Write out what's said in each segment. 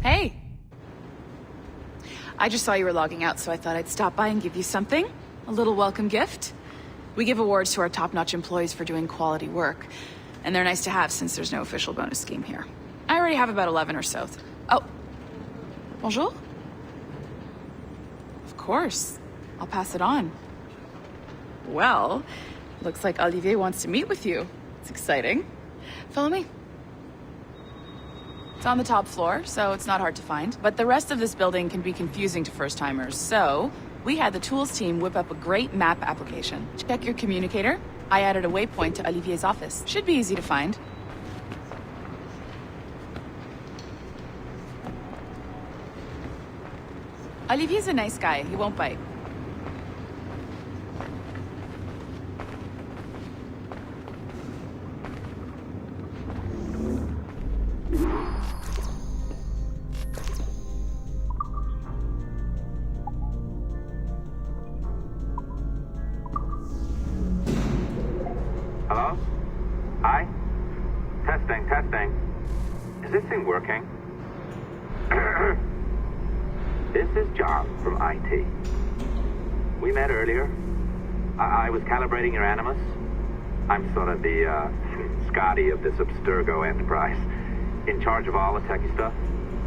Hey. I just saw you were logging out, so I thought I'd stop by and give you something. A little welcome gift. We give awards to our top-notch employees for doing quality work. And they're nice to have since there's no official bonus scheme here. I already have about 11 or so. Oh. Bonjour? Of course. I'll pass it on. Well, looks like Olivier wants to meet with you. It's exciting. Follow me. It's on the top floor, so it's not hard to find. But the rest of this building can be confusing to first-timers, so we had the tools team whip up a great map application. Check your communicator. I added a waypoint to Olivier's office. Should be easy to find. Olivier's a nice guy. He won't bite. Hello? Hi? Testing. Is this thing working? This is John from IT. We met earlier. I was calibrating your Animus. I'm sort of the, Scotty of this Abstergo enterprise. In charge of all the techie stuff.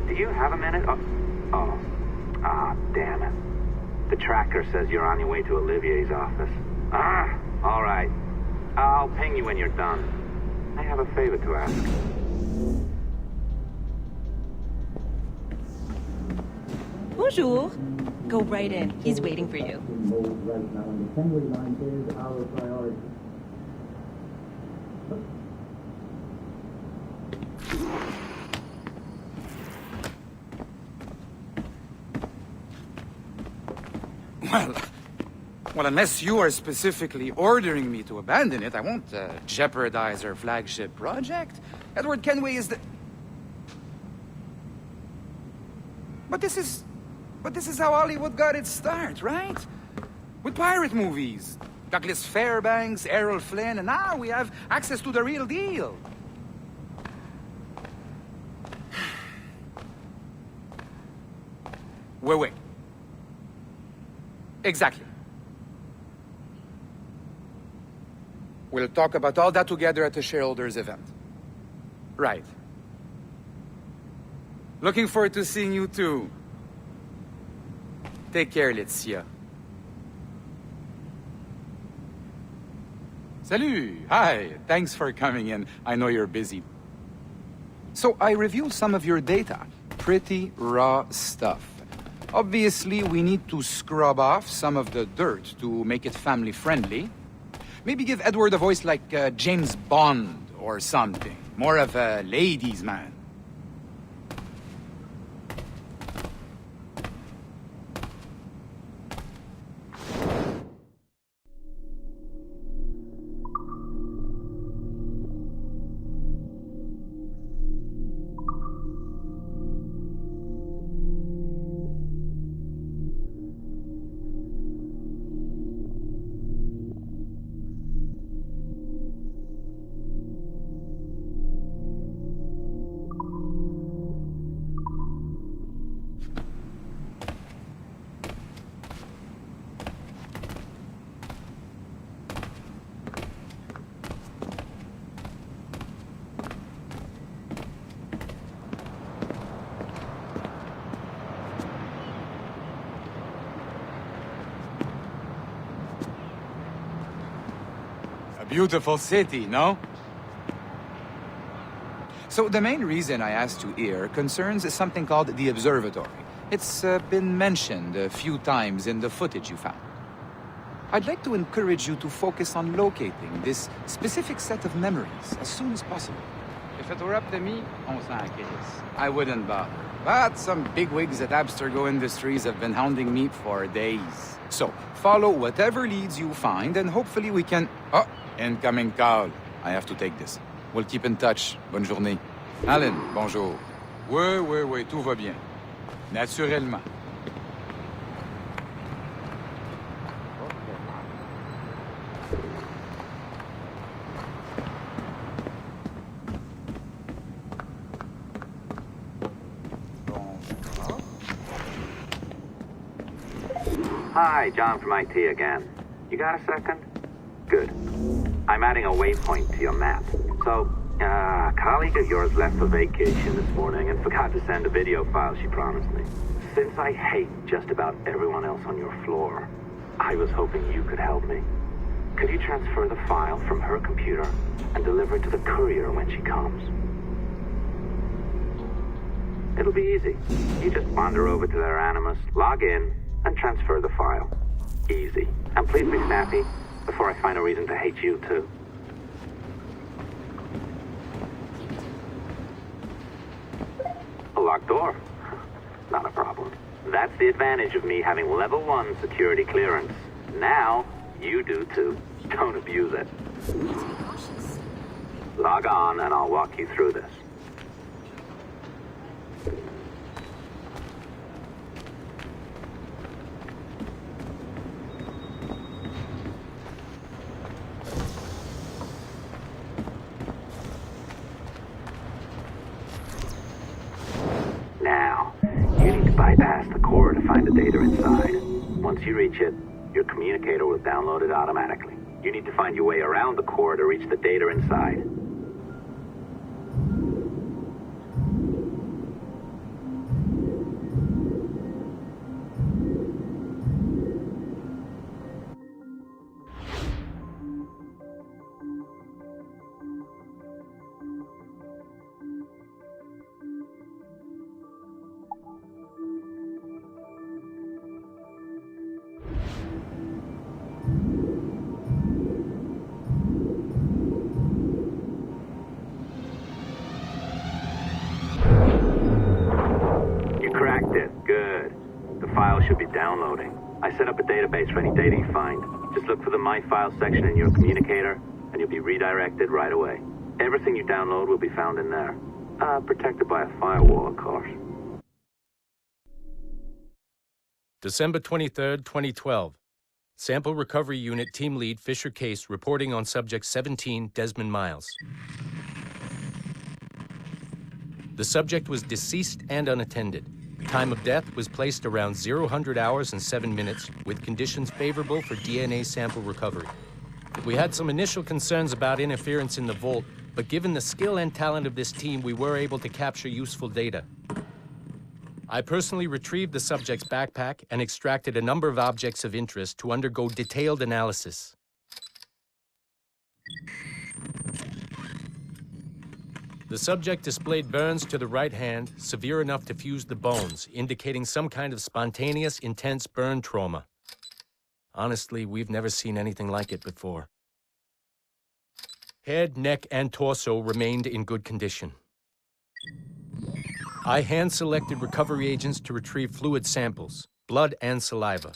Do you have a minute? Damn it. The tracker says you're on your way to Olivier's office. All right. I'll ping you when you're done. I have a favor to ask. Bonjour. Go right in. He's waiting for you. Right now, and the assembly line is our priority. Well, unless you are specifically ordering me to abandon it, I won't jeopardize our flagship project. Edward Kenway is the... But this is how Hollywood got its start, right? With pirate movies. Douglas Fairbanks, Errol Flynn, and now we have access to the real deal. Wait. Exactly. We'll talk about all that together at the shareholders event. Right. Looking forward to seeing you too. Take care, Laetitia. Salut! Hi! Thanks for coming in. I know you're busy. So I reviewed some of your data. Pretty raw stuff. Obviously, we need to scrub off some of the dirt to make it family-friendly. Maybe give Edward a voice like James Bond or something. More of a ladies' man. Beautiful city, no? So the main reason I asked you here concerns something called the Observatory. It's been mentioned a few times in the footage you found. I'd like to encourage you to focus on locating this specific set of memories as soon as possible. If it were up to me, on s'en crisse. I wouldn't bother. But some bigwigs at Abstergo Industries have been hounding me for days. So, follow whatever leads you find and hopefully we can... Oh, incoming call. I have to take this. We'll keep in touch. Bonne journée. Alan, bonjour. Oui, tout va bien. Naturellement. Bon, Hi, John from IT again. You got a second? Good. I'm adding a waypoint to your map. So, a colleague of yours left for vacation this morning and forgot to send a video file she promised me. Since I hate just about everyone else on your floor, I was hoping you could help me. Could you transfer the file from her computer and deliver it to the courier when she comes? It'll be easy. You just wander over to their Animus, log in, and transfer the file. Easy. And please be snappy before I find a reason to hate you too. A locked door? Not a problem. That's the advantage of me having level 1 security clearance. Now, you do too. Don't abuse it. Log on and I'll walk you through this. Now, you need to bypass the core to find the data inside. Once you reach it, your communicator will download it automatically. You need to find your way around the core to reach the data inside. Good. The file should be downloading. I set up a database for any data you find. Just look for the My Files section in your communicator, and you'll be redirected right away. Everything you download will be found in there. Protected by a firewall, of course. December 23rd, 2012. Sample Recovery Unit Team Lead Fisher Case reporting on Subject 17, Desmond Miles. The subject was deceased and unattended. Time of death was placed around 00 hours and 7 minutes, with conditions favorable for DNA sample recovery. We had some initial concerns about interference in the vault, but given the skill and talent of this team, we were able to capture useful data. I personally retrieved the subject's backpack and extracted a number of objects of interest to undergo detailed analysis. The subject displayed burns to the right hand, severe enough to fuse the bones, indicating some kind of spontaneous, intense burn trauma. Honestly, we've never seen anything like it before. Head, neck, and torso remained in good condition. I hand-selected recovery agents to retrieve fluid samples, blood and saliva.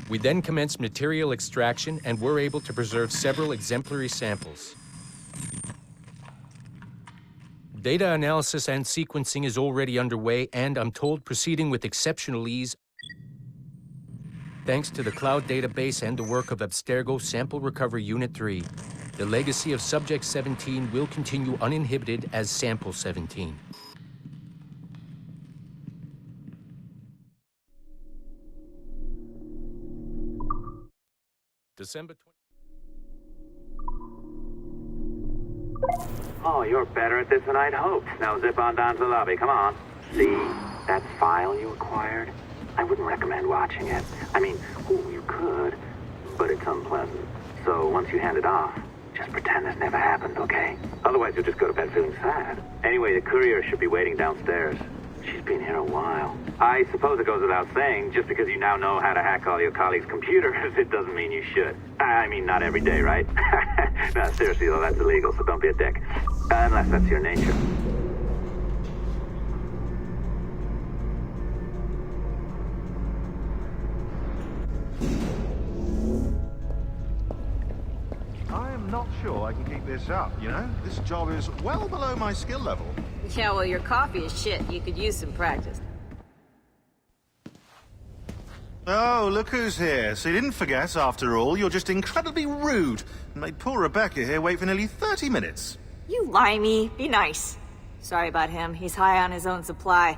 We then commenced material extraction and were able to preserve several exemplary samples. Data analysis and sequencing is already underway, and I'm told proceeding with exceptional ease. Thanks to the cloud database and the work of Abstergo Sample Recovery Unit 3, the legacy of Subject 17 will continue uninhibited as Sample 17. December 20. Oh, you're better at this than I'd hoped. Now zip on down to the lobby. Come on. See that file you acquired? I wouldn't recommend watching it. I mean, you could, but it's unpleasant. So once you hand it off, just pretend this never happened, okay? Otherwise, you'll just go to bed feeling sad. Anyway, the courier should be waiting downstairs. She's been here a while. I suppose it goes without saying, just because you now know how to hack all your colleagues' computers, it doesn't mean you should. I mean, not every day, right? No, seriously, though, that's illegal, so don't be a dick. Unless that's your nature. I am not sure I can keep this up, you know? This job is well below my skill level. Yeah, well, your coffee is shit. You could use some practice. Oh, look who's here. So you didn't forget, after all, you're just incredibly rude and made poor Rebecca here wait for nearly 30 minutes. You limey. Be nice. Sorry about him. He's high on his own supply.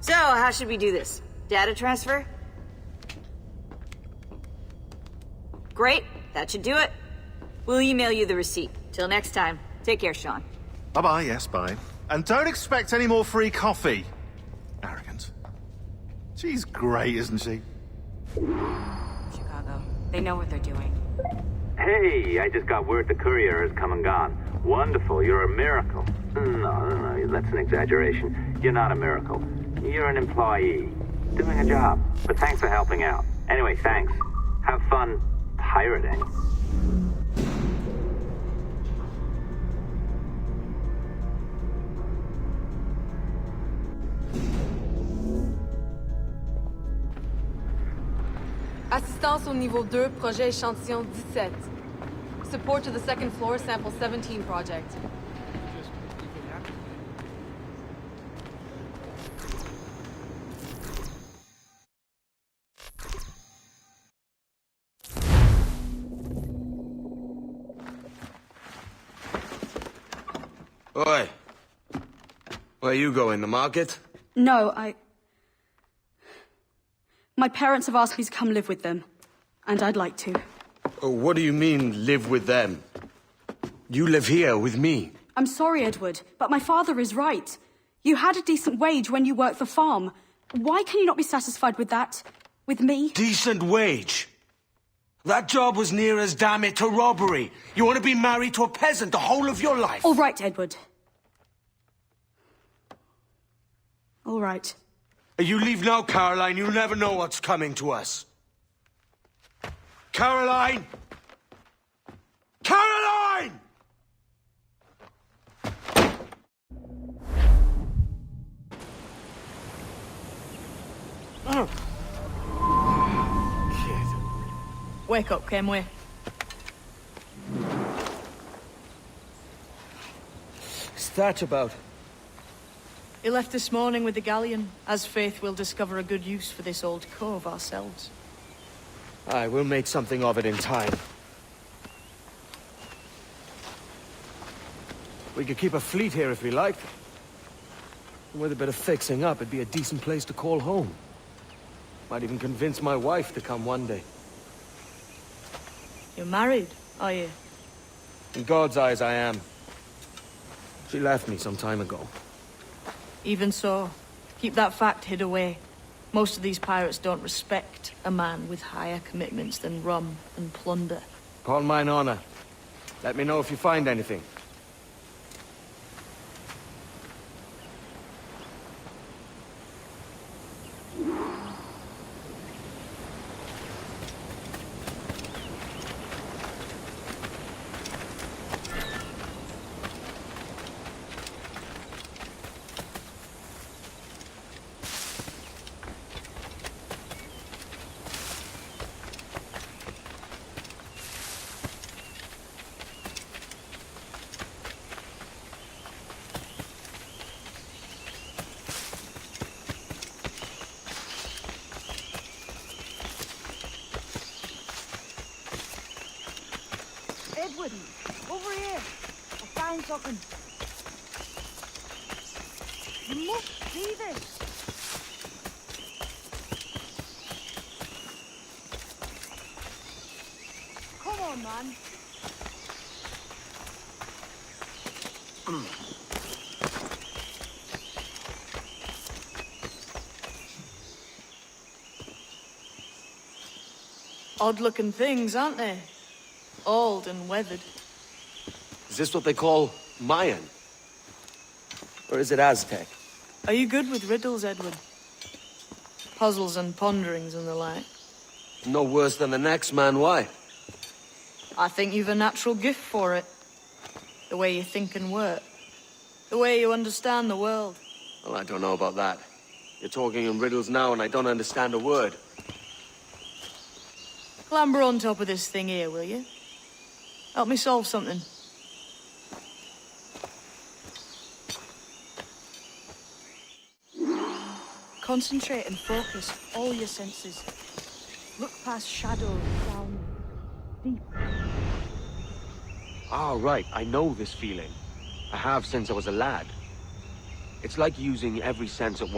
So, how should we do this? Data transfer? Great, that should do it. We'll email you the receipt. Till next time, take care, Sean. Bye-bye, yes, bye. And don't expect any more free coffee. Arrogant. She's great, isn't she? Chicago. They know what they're doing. Hey, I just got word the courier has come and gone. Wonderful, you're a miracle. No, that's an exaggeration. You're not a miracle. You're an employee, doing a job. But thanks for helping out. Anyway, thanks. Have fun pirating. Assistance au niveau 2, projet échantillon 17. Support to the second floor, sample 17 project. Oi. Where you going, the market? No, My parents have asked me to come live with them, and I'd like to. Oh, what do you mean, live with them? You live here with me. I'm sorry, Edward, but my father is right. You had a decent wage when you worked the farm. Why can you not be satisfied with that? With me? Decent wage? That job was near as, damn it, to robbery. You want to be married to a peasant the whole of your life? All right, Edward. All right. You leave now, Caroline. You'll never know what's coming to us. Caroline! Caroline! Oh. Kid. Wake up, Kenway. What's that about? He left this morning with the galleon. As faith, we'll discover a good use for this old cove ourselves. Aye, we'll make something of it in time. We could keep a fleet here if we liked. With a bit of fixing up, it'd be a decent place to call home. Might even convince my wife to come one day. You're married, are you? In God's eyes, I am. She left me some time ago. Even so, keep that fact hid away. Most of these pirates don't respect a man with higher commitments than rum and plunder. Call mine honor. Let me know if you find anything. Edward, over here. I found something. You must see this. Come on, man. Odd-looking things, aren't they? Old and weathered. Is this what they call Mayan? Or is it Aztec? Are you good with riddles, Edward? Puzzles and ponderings and the like? No worse than the next man, why? I think you've a natural gift for it. The way you think and work. The way you understand the world. Well, I don't know about that. You're talking in riddles now and I don't understand a word. Clamber on top of this thing here, will you? Help me solve something. Concentrate and focus all your senses. Look past shadow, down, deep. Ah, right. I know this feeling. I have since I was a lad. It's like using every sense at once.